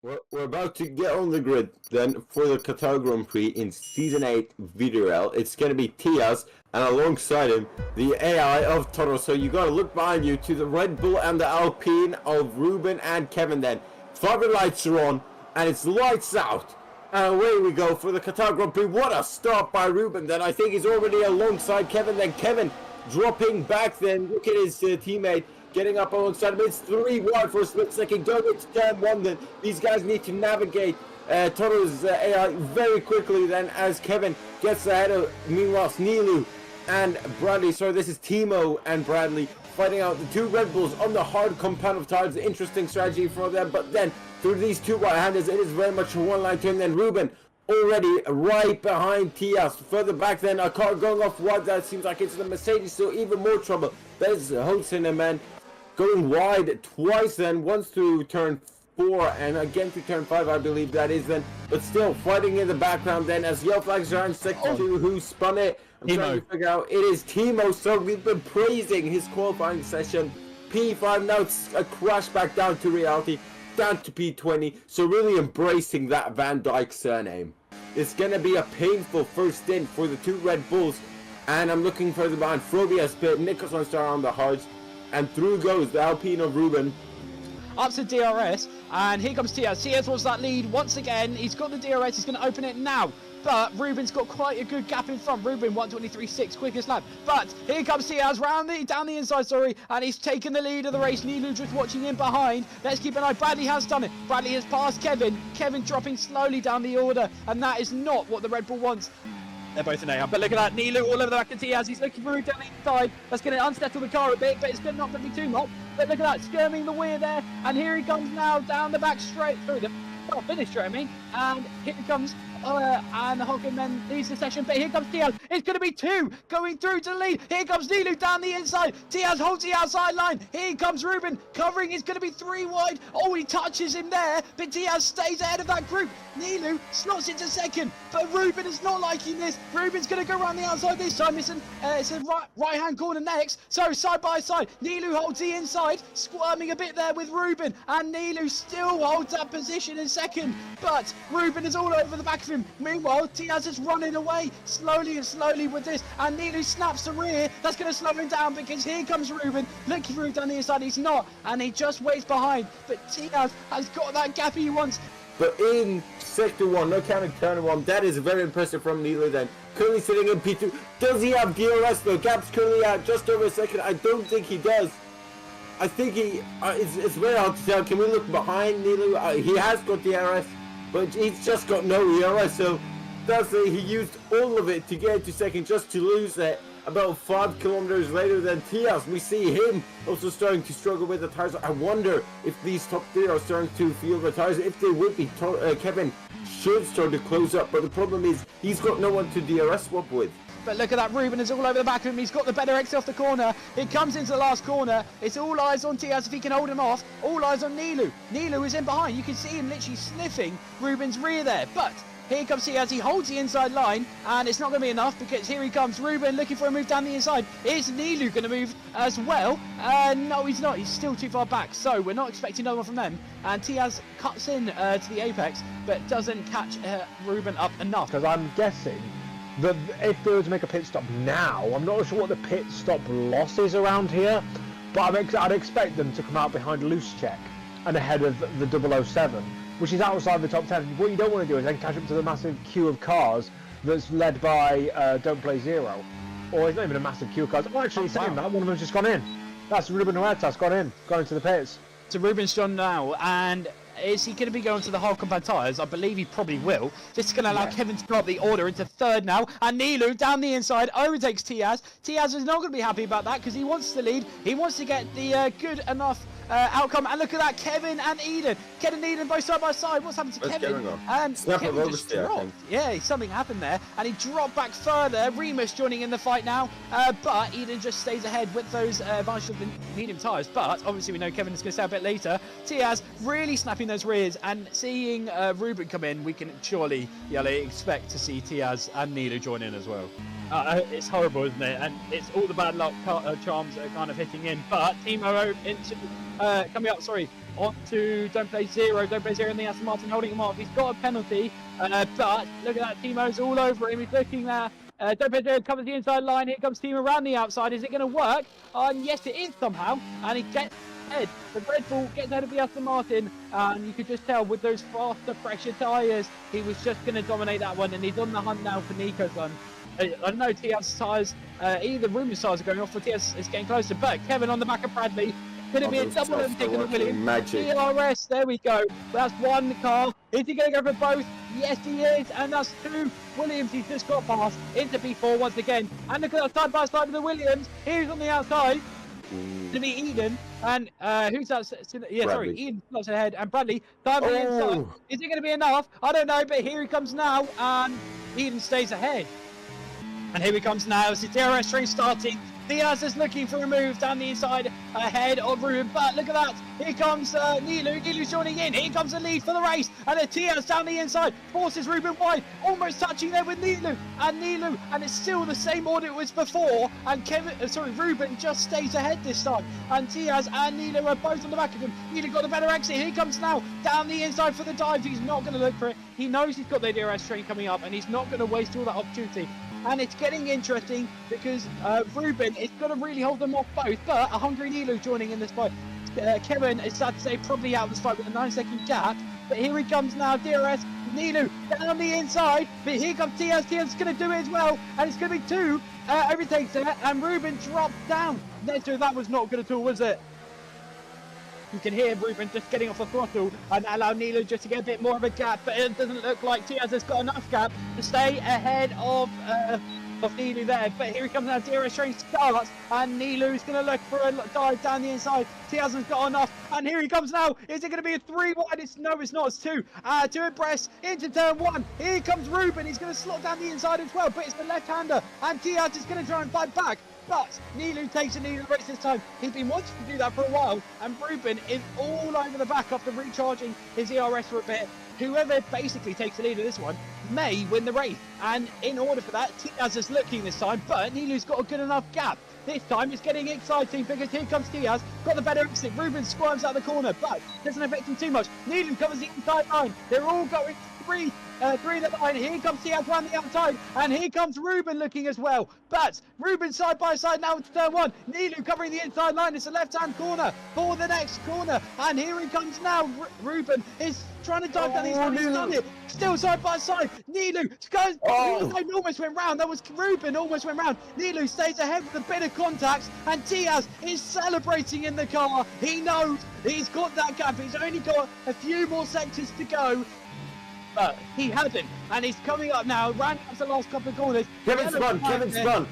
We're about to get on the grid then for the Qatar Grand Prix in Season 8 VDRL. It's going to be Tiaz, and alongside him, the AI of Toro. So you got to look behind you to the Red Bull and the Alpine of Ruben and Kevin then. Father lights are on, and it's lights out. And away we go for the Qatar Grand Prix. What a start by Ruben then. I think he's already alongside Kevin. Then Kevin dropping back then. Look at his teammate. Getting up alongside him. It's 3 wide for a split second. Going into turn 1 then. These guys need to navigate Toro's AI very quickly then as Kevin gets ahead of, meanwhile, Nilu and Bradley. So this is Timo and Bradley fighting out the 2 Red Bulls on the hard compound of tires. Interesting strategy for them. But then through these 2 right-handers, it is very much a one-line turn. Then Ruben already right behind Tias. Further back then, a car going off wide. That seems like it's the Mercedes. So even more trouble. There's Hodson and man going wide twice then, once through turn 4 and again through turn 5, I believe that is then. But still fighting in the background then as yellow flags are in sector 2. Who spun it? I'm trying to figure out. It is Timo. So we've been praising his qualifying session. P5, now it's a crash back down to reality, down to P20. So really embracing that Van Dijk surname. It's going to be a painful first stint for the 2 Red Bulls. And I'm looking further behind. Frobia's pit, Nicholson star on the hards. And through goes the Alpine of Ruben. Up to DRS, and here comes Tiaz. Tiaz wants that lead once again. He's got the DRS, he's going to open it now. But Ruben's got quite a good gap in front. Ruben 1:23.6, quickest lap. But here comes Tiaz down the inside, and he's taken the lead of the race. Nilu just watching in behind. Let's keep an eye. Bradley has done it. Bradley has passed Kevin. Kevin dropping slowly down the order, and that is not what the Red Bull wants. They're both in A, but look at that, Nilu all over the back of Tiaz. He's looking for down the inside. That's going to unsettle the car a bit, but it's not going to be too much. But look at that, skirming the weir there, and here he comes now down the back straight through the finish straight, I mean. And here he comes, and the Hogan then leads the session, but here comes Tiaz. It's going to be 2 going through to the lead. Here comes Nilu down the inside. Tiaz holds the outside line. Here comes Ruben covering. It's going to be 3 wide. Oh, he touches him there, but Tiaz stays ahead of that group. Nilu slots into second, but Ruben is not liking this. Ruben's going to go around the outside this time. It's a right-hand corner next. So side by side, Nilu holds the inside, squirming a bit there with Ruben, and Nilu still holds that position in second. But Ruben is all over the back of him. Meanwhile, Tiaz is running away slowly and slowly with this, and Nilu snaps the rear. That's going to slow him down because here comes Ruben looking through down the inside. He's not, and he just waits behind. But Tiaz has got that gap he wants. But in sector 1, no counting turn 1, that is very impressive from Nilu then. Currently sitting in P2. Does he have DRS though? Gap's currently out just over a second. I don't think he does. I think he, it's very hard to tell. Can we look behind Nilu? He has got DRS, but he's just got no DRS. So that's he used all of it to get into second just to lose it. About 5 kilometers later than Tias, we see him also starting to struggle with the tires. I wonder if these top 3 are starting to feel the tires. If they would be, Kevin should start to close up. But the problem is he's got no one to DRS swap with. But look at that, Ruben is all over the back of him. He's got the better exit off the corner. It comes into the last corner. It's all eyes on Tiaz if he can hold him off. All eyes on Nilu. Nilu is in behind. You can see him literally sniffing Ruben's rear there. But here comes Tiaz. He holds the inside line, and it's not going to be enough because here he comes. Ruben looking for a move down the inside. Is Nilu going to move as well? No, he's not. He's still too far back. So we're not expecting another one from them. And Tiaz cuts in to the apex, but doesn't catch Ruben up enough. Because I'm guessing that if they were to make a pit stop now, I'm not sure what the pit stop loss is around here, but I'd expect them to come out behind Loose Check and ahead of the 007, which is outside the top 10. What you don't want to do is then catch up to the massive queue of cars that's led by Don't Play Zero. Or it's not even a massive queue of cars. Oh, actually, saying that, one of them's just gone in. That's Ruben Huertas gone into the pits. So Ruben's done now, and is he going to be going to the hard compound tyres? I believe he probably will. This is going to allow Kevin to go up the order into 3rd now. And Nilu down the inside overtakes Tiaz. Tiaz is not going to be happy about that because he wants to lead. He wants to get the good enough outcome. And look at that, Kevin and Eden. Kevin and Eden both side by side. What's happened to Kevin? And Kevin just dropped. Yeah, something happened there. And he dropped back further. Remus joining in the fight now. But Eden just stays ahead with those advantage of the medium tyres. But obviously we know Kevin is going to stay a bit later. Tiaz really snapping those rears, and seeing Ruben come in, we can surely expect to see Tiaz and Nilu join in as well. It's horrible, isn't it? And it's all the bad luck charms that are kind of hitting in. But Timo into coming up, sorry, on to Don't Play Zero in the Aston Martin, holding him off. He's got a penalty, but look at that, Timo's all over him. He's looking there. Don't Play Zero covers the inside line. Here comes Timo around the outside. Is it going to work? Yes, it is somehow. And he gets ahead. The Red Bull gets ahead of the Aston Martin, and you could just tell with those faster pressure tyres, he was just going to dominate that one, and he's on the hunt now for Nico's run. I don't know, Tia's tyres, either Ruben's tyres are going off, or Tia's is getting closer, but Kevin on the back of Bradley. Could it be a double overtake on the Williams? Magic. DRS, there we go. That's one car. Is he going to go for both? Yes, he is. And that's two. Williams, he's just got past into P4 once again. And look at that side by side with the Williams. He's on the outside. To be Eden. And who's that? Yeah, Bradley. sorry. Eden close ahead. And Bradley, time on the inside. Is it going to be enough? I don't know, but here he comes now. And Eden stays ahead. And here he comes now. It's the DRS train starting. Diaz is looking for a move down the inside ahead of Ruben, but look at that. Here comes Nilu. Nilu's joining in. Here comes the lead for the race. And the Diaz down the inside forces Ruben wide, almost touching there with Nilu. And it's still the same order it was before. And Ruben just stays ahead this time. And Diaz and Nilu are both on the back of him. Nilu got a better exit. Here he comes now down the inside for the dive. He's not going to look for it. He knows he's got the DRS train coming up, and he's not going to waste all that opportunity. And it's getting interesting because Ruben is going to really hold them off both, but a hungry Nilu joining in this fight. Kevin is sad to say probably out of this fight with a 9-second gap, but here he comes now, DRS, Nilu down the inside, but here comes Tiaz. Tiaz is going to do it as well, and it's going to be two overtakes there, and Ruben drops down. Neto, that was not good at all, was it? You can hear Ruben just getting off the throttle and allow Nilu just to get a bit more of a gap, but it doesn't look like Tiaz has got enough gap to stay ahead of Nilu there. But here he comes now, DRS train starts, and Nilu's going to look for a dive down the inside. Tiaz has got enough, and here he comes now. Is it going to be a 3 wide? No, it's not. It's 2. Two abreast into turn 1. Here comes Ruben. He's going to slot down the inside as well, but it's the left-hander, and Tiaz is going to try and fight back. But Nilu takes a Nilu race this time. He's been wanting to do that for a while, and Ruben is all over the back after recharging his ERS for a bit. Whoever basically takes the lead of this one may win the race, and in order for that, Tiaz is looking this time, but Nilu's got a good enough gap. This time it's getting exciting because here comes Tiaz, got the better exit. Ruben squirms out the corner, but doesn't affect him too much. Nilu covers the inside line. They're all going three in the line. Here comes Tiaz round the outside, and here comes Ruben looking as well. But Ruben side by side now into turn 1. Nilu covering the inside line. It's a left-hand corner for the next corner, and here he comes now. Ruben is trying to dive down. He's done it. Still side by side. Nilu goes. Almost went round. That was Ruben. Almost went round. Nilu stays ahead with a bit of contact, and Tiaz is celebrating in the car. He knows he's got that gap. He's only got a few more sectors to go. But he hasn't, and he's coming up now, rounding up the last couple of corners. Kevin spun. Kevin spun,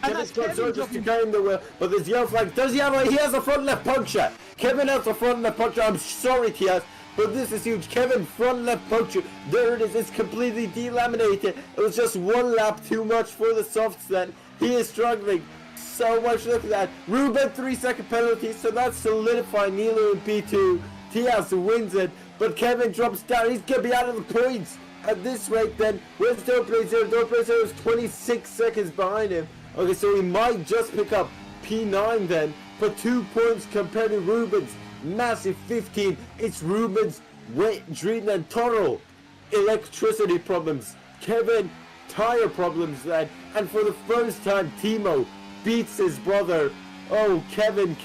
So just to carry the wheel, but there's yellow flag. Does he have he has a front left puncture. Kevin has a front left puncture. I'm sorry, Tiaz, but this is huge. Kevin front left puncture. There it is. It's completely delaminated. It was just one lap too much for the softs then. He is struggling so much. Look at that. Ruben 3-second penalty, so that's solidifying Nilu in P2. Tiaz wins it. But Kevin drops down. He's going to be out of the points at this rate then. Where's Don't Play Zero? Don't Play Zero is 26 seconds behind him. Okay, so he might just pick up P9 then. But 2 points compared to Ruben's massive 15. It's Ruben's wet dream and tunnel. Electricity problems. Kevin, tire problems then. And for the first time, Timo beats his brother. Oh, Kevin.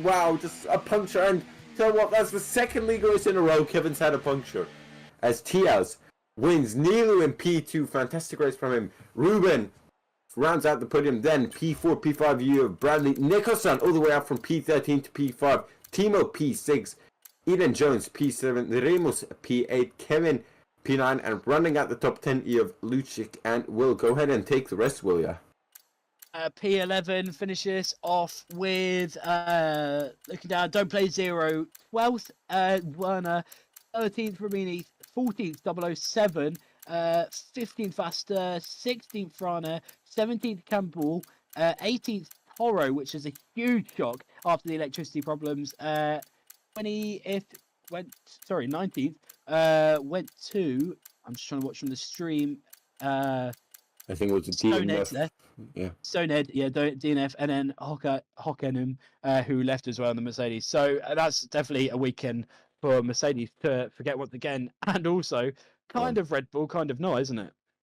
Wow, just a puncture. And tell what, that's the second league race in a row Kevin's had a puncture. As Tiaz wins Nilu in P2, fantastic race from him. Ruben rounds out the podium, then P4, P5 you have Bradley Nicholson all the way up from P13 to P5. Timo P6, Eden Jones P7, Remus P8, Kevin P9, and running out the top 10 you have Lucic and Will. Go ahead and take the rest, will ya? P11 finishes off with looking down, Don't Play Zero, 12th Werner, 13th Ramini, 14th 007, 15th Faster, 16th Frana, 17th Campbell, 18th Toro, which is a huge shock after the electricity problems. 19th went to, I'm just trying to watch from the stream. I think it was a Stoned DNF. left. Yeah. Stoned, yeah, DNF, and then Hockenham, who left as well in the Mercedes. So that's definitely a weekend for Mercedes to forget once again, and also kind of Red Bull, kind of not, isn't it?